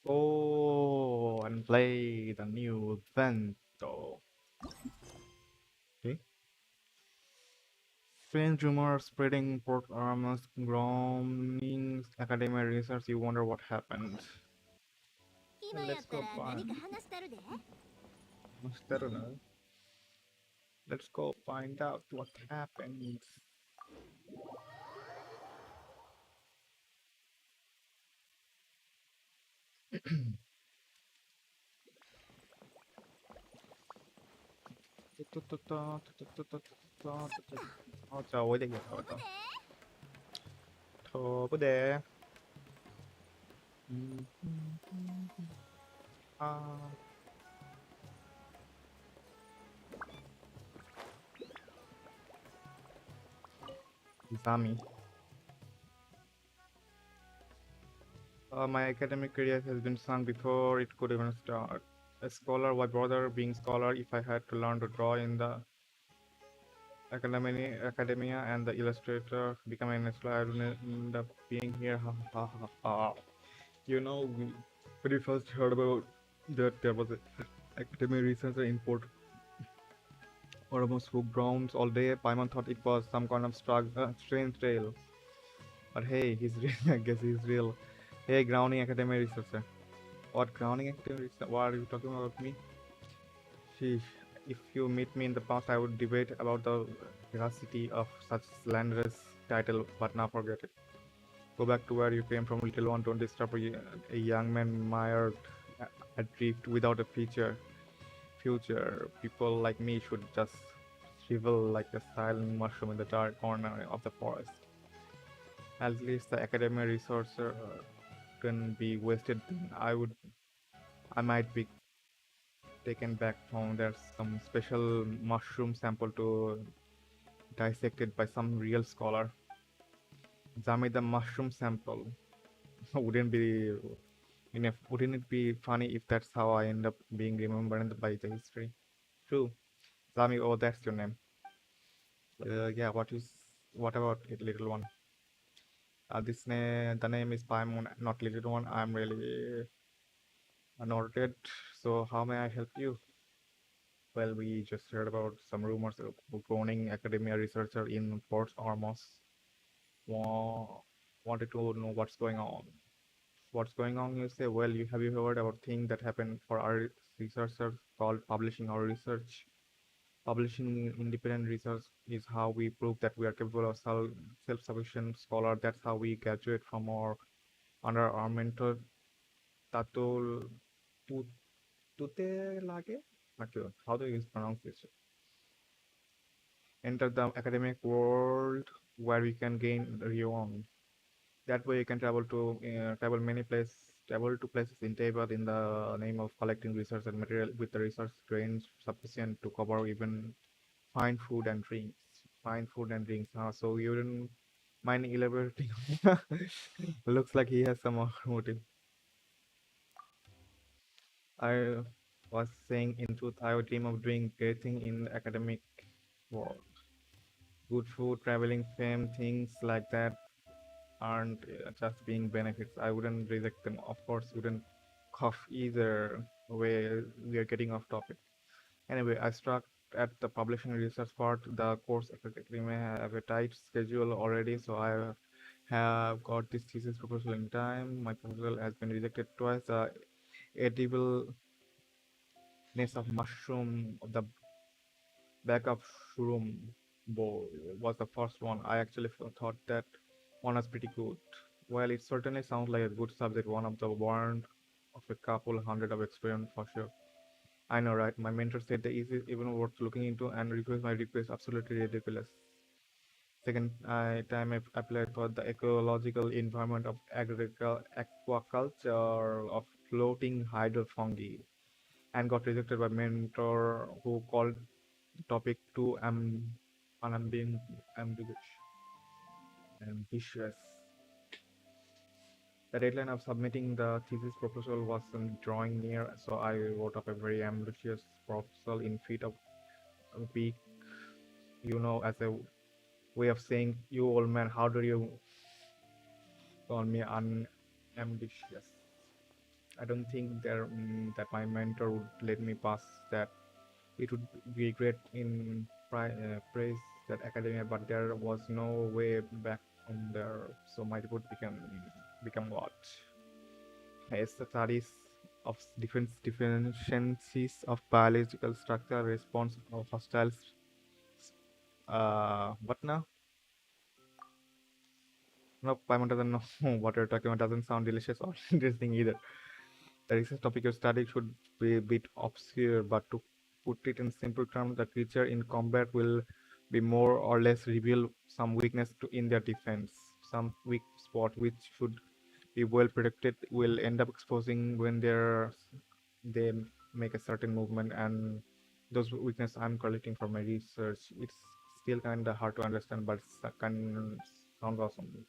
Go and play the new Vento. Okay. Strange rumors spreading port armors, groanings, academia research. You wonder what happened. Well, 今やっ let's た go ら何 find. か話したるで。I don't know. Let's go find out what happened. 저 어디 계세요? 飛ぶで。저 부대. 아, Zami. My academic career has been sunk before it could even start. A scholar, my brother being scholar, if I had to learn to draw in the academia and the illustrator becoming an illustrator, I would end up being here. Ha, ha, ha, ha. You know, when we first heard about that there was an academic researcher in Port almost who grounds all day, Paimon thought it was some kind of strange tale. But hey, he's real. I guess he's real. Hey, grounding academic researcher. What grounding academic researcher? What are you talking about me? Sheesh. If you meet me in the past, I would debate about the veracity of such slanderous title, but now forget it. Go back to where you came from, little one. Don't disturb a young man mired adrift without a future. People like me should just shrivel like a silent mushroom in the dark corner of the forest. At least the academic resource can be wasted. I might be taken back home. There's some special mushroom sample to dissect it by some real scholar. Zami, the mushroom sample wouldn't be enough. Wouldn't it be funny if that's how I end up being remembered by the history? True. Zami, oh, that's your name. Yeah, what about it, little one? The name is Paimon, not little one. I'm really noted. So how may I help you? Well, we just heard about some rumors of cloning academia researcher in Port Ormos. Wa- Wanted to know what's going on. What's going on? You say, well, you heard about thing that happened for our researchers called publishing our research. Publishing independent research is how we prove that we are capable of self-sufficient scholar. That's how we graduate from our under our mentor Tatul Tute Lage. Okay, how do you pronounce this? Enter the academic world where we can gain renown. That way, you can travel to places in Tibet in the name of collecting research and material with the research grains sufficient to cover even fine food and drinks. Fine food and drinks. So you didn't mind elaborating? Looks like he has some more motive. I was saying, in truth, I would dream of doing great thing in the academic world. Good food, traveling, fame, things like that aren't just being benefits. I wouldn't reject them. Of course, wouldn't cough either way. We are getting off topic. Anyway, I struck at the publishing research part. The course effectively may have a tight schedule already, so I have got this thesis proposal in time. My proposal has been rejected twice. The edibleness of mushroom, the back of shroom bowl was the first one. I actually thought that one was pretty good. Well, it certainly sounds like a good subject, one of the one of a couple hundred of experience for sure. I know, right? My mentor said the easy even worth looking into and refused my request. Absolutely ridiculous. Second time I applied for the ecological environment of aquaculture of floating hydrofungi and got rejected by mentor who called the topic too ambiguous. Ambitious. The deadline of submitting the thesis proposal was drawing near, so I wrote up a very ambitious proposal in feet of a week, as a way of saying, you old man, how do you call me unambitious? I don't think that my mentor would let me pass that. It would be great in praise that academia, but there was no way back from there. So my report become what? As the studies of different deficiencies of biological structure, response of hostile. What now? No, Paimon doesn't know what you're talking about. Doesn't sound delicious or interesting either. The research topic you're studying should be a bit obscure, but to put it in simple terms, the creature in combat will be more or less reveal some weakness in their defense. Some weak spot which should be well protected will end up exposing when they make a certain movement, and those weakness I'm collecting from my research. It's still kind of hard to understand, but can sound awesome.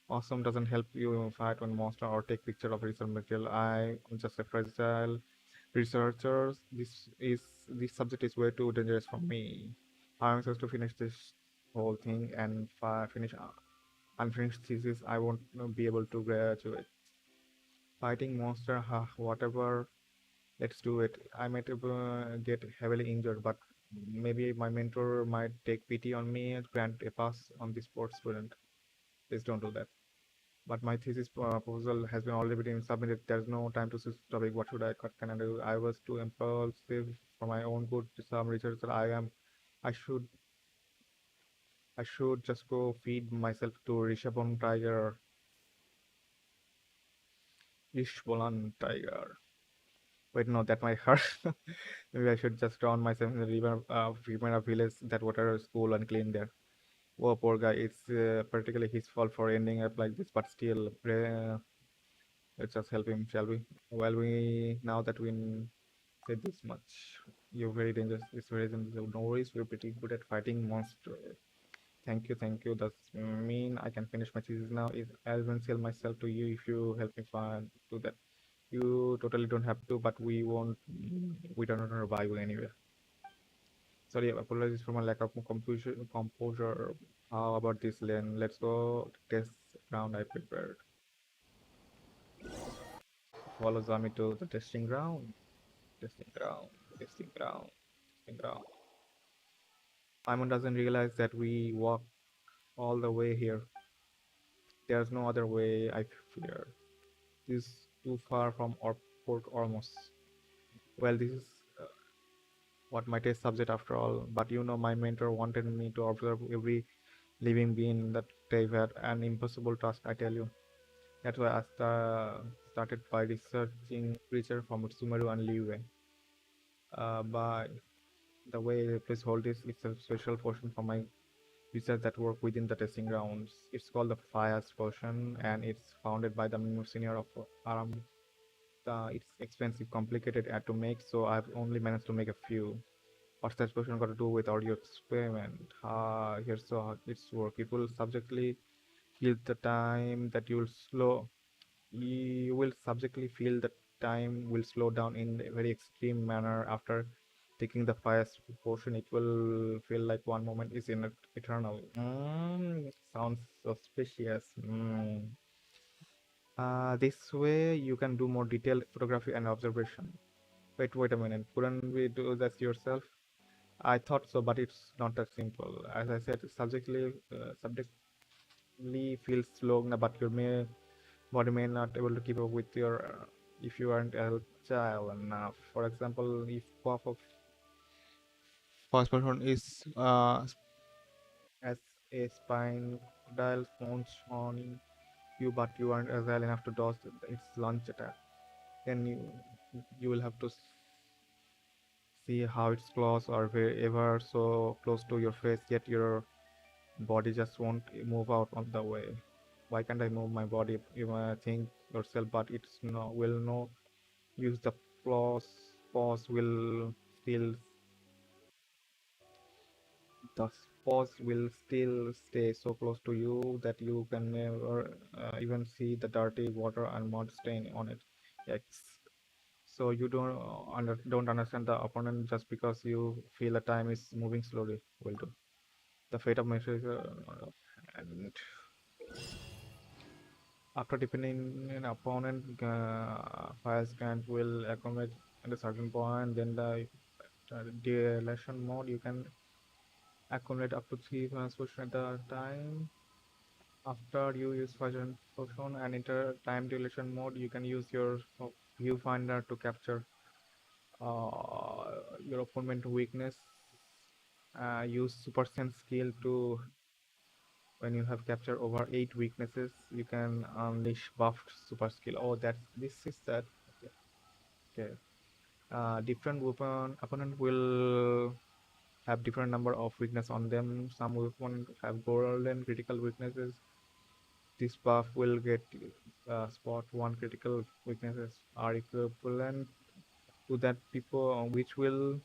Awesome doesn't help you fight one monster or take picture of research material. I'm just a fragile researcher. This subject is way too dangerous for me. I'm supposed to finish this whole thing and finish unfinished thesis. I won't be able to graduate. Fighting monster, whatever. Let's do it. I might get heavily injured, but maybe my mentor might take pity on me and grant a pass on this sports student. Please don't do that. But my thesis proposal has been already been submitted. There's no time to switch topic. What can I do? I was too impulsive for my own good. Some researcher I should I should just go feed myself to Rishabon tiger. Ishbolan tiger. Wait, no, that might hurt. Maybe I should just drown myself in the river village. That water is cool and clean there. Oh, poor guy. It's particularly his fault for ending up like this, but still, let's just help him, shall we? Well, now that we said this much, you're very dangerous. It's very dangerous. No worries, we're pretty good at fighting monsters. Thank you, thank you. That's mean I can finish my thesis now. I'll even sell myself to you if you help me find do that. You totally don't have to, but we won't. We don't revive you anyway. Sorry, apologies for my lack of composure. How about this, Len? Let's go test round I prepared. Follow Zami to the testing ground. Testing ground. Testing ground. Testing ground. Simon doesn't realize that we walk all the way here. There's no other way, I fear. This is too far from our port almost. Well, this is what my test subject after all. But my mentor wanted me to observe every living being that they had an impossible task, I tell you. That's why I started by researching creature from Sumeru and Liu. By the way, please hold this. It's a special portion for my research that work within the testing grounds. It's called the Fayz portion, and it's founded by the senior of Aram. It's expensive, complicated to make, so I've only managed to make a few. What's that portion got to do with audio experiment? Here's how it's work. It will subjectively feel the time that you will subjectively feel the time will slow down in a very extreme manner after taking the first portion. It will feel like one moment is in eternal. Sounds suspicious. This way you can do more detailed photography and observation. Wait a minute. Couldn't we do that yourself? I thought so, but it's not that simple. As I said, subjectively feels slow, but body may not able to keep up with your if you aren't agile enough. For example, if half of first person is as a spine dial phones on you, but you aren't agile enough to dodge its launch attack, then you will have to see how its claws are ever so close to your face, yet your body just won't move out of the way. Why can't I move my body? You might think yourself, but it's no will no use the pause will still the pause will still stay so close to you that you can never even see the dirty water and mud stain on it. Yikes. So you don't understand the opponent just because you feel the time is moving slowly. Will do. The fate of message and After defending an opponent, Fayz can will accumulate at a certain point. Then the dilation mode, you can accumulate up to 3 potion at a time. After you use potion and enter time dilation mode, you can use your viewfinder to capture your opponent weakness. Use super sense skill to when you have captured over 8 weaknesses, you can unleash buffed super skill. Oh, this is that. Okay. Okay. Different weapon opponent will have different number of weakness on them. Some weapon have golden critical weaknesses. This buff will get spot one critical weaknesses are equivalent to that people which will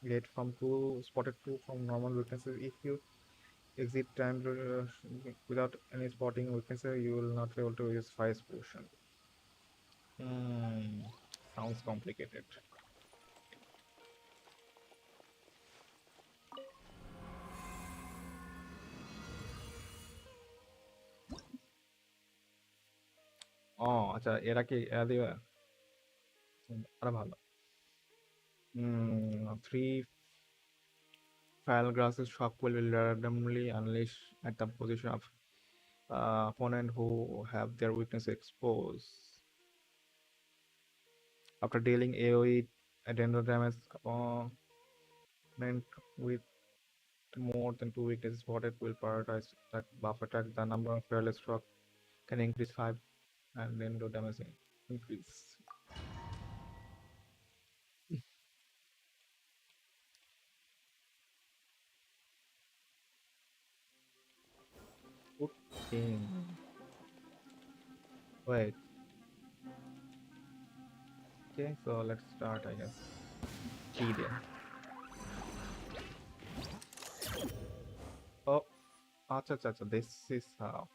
get from two spotted two from normal weaknesses. If you exit time without any spotting weaknesses, you will not be able to use Fayz potion. Hmm, sounds complicated. ও আচ্ছা এরা কি এরা দিবে আরো ভালো three file grasses shock will randomly unleash at the position of opponent who have their weakness exposed. After dealing AoE addendum damage, opponent with more than 2 weaknesses spotted will prioritize that buff attack. The number of fearless shock can increase 5 and then do damage increase. Okay. Wait. Okay, so let's start, I guess. Gideon. Oh, acha, acha, acha. This is how.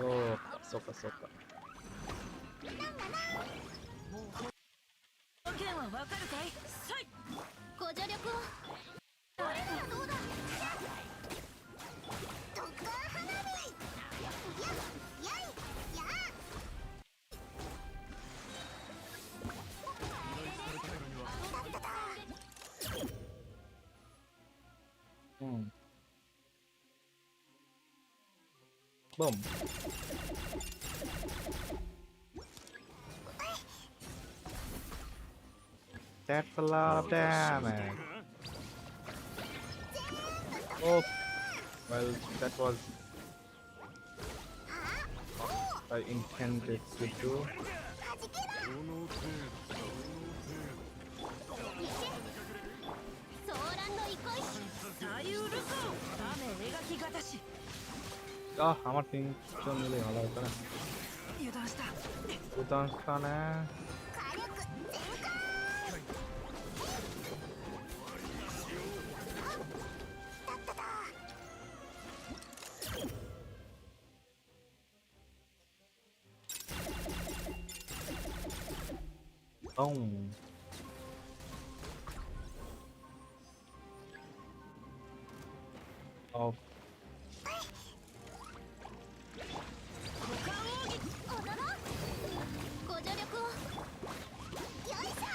Oh, soka, soka. 条件はわかるかい？さい。ご助力を。これならどうだ。特攻花火。やっ、やい、やHmm. Boom. That's a lot of damage. Oh, well, that was what I intended to do. ソーランの憩い。さゆるぞ。雨描きがたし。আমার তিনজন মিলে ভালো হতো না 油断した。 উদাহরণ না 火力全開。 Boom. Oh. 股間奥義。踊ろう。ご助力を。よいしょ。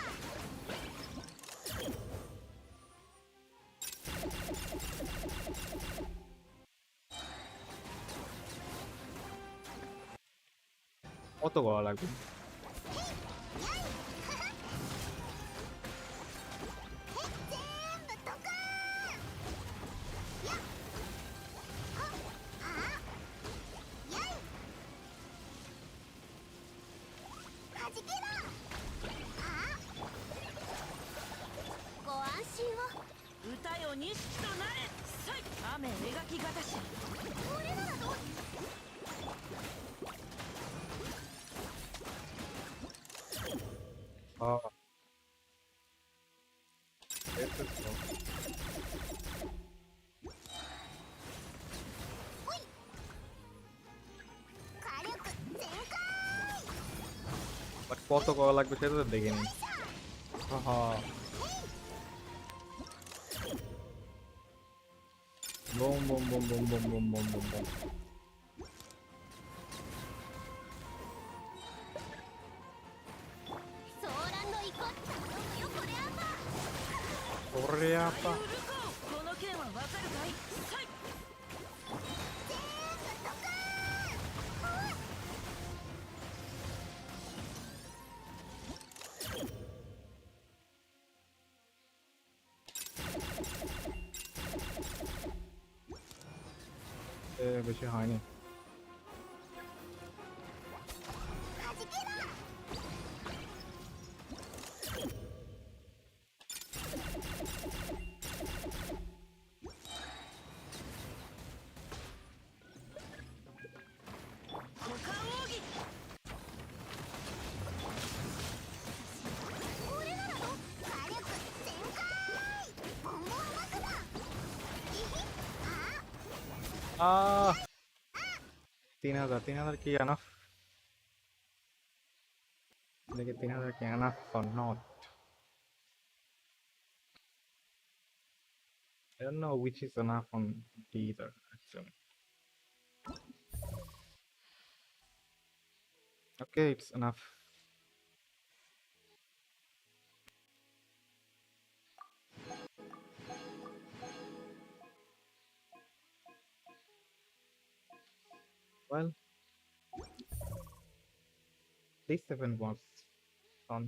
কত করা লাগবেご安心を。歌よ錦となれ。さい。雨描きがたし。これならどう。 ああ。This is so. 火力全開。কত করা লাগবে সেটা তো দেখে নিন। হা boom boom boom boom boom boom boom boom boom. ওরে আপা, この件はわかるかい？はい。বেশি হয়নি। আহ 3000 কি enough? দেখি 3000 কি enough or not? I don't know which is enough on either actually. Okay, it's enough. Well, this event was fun.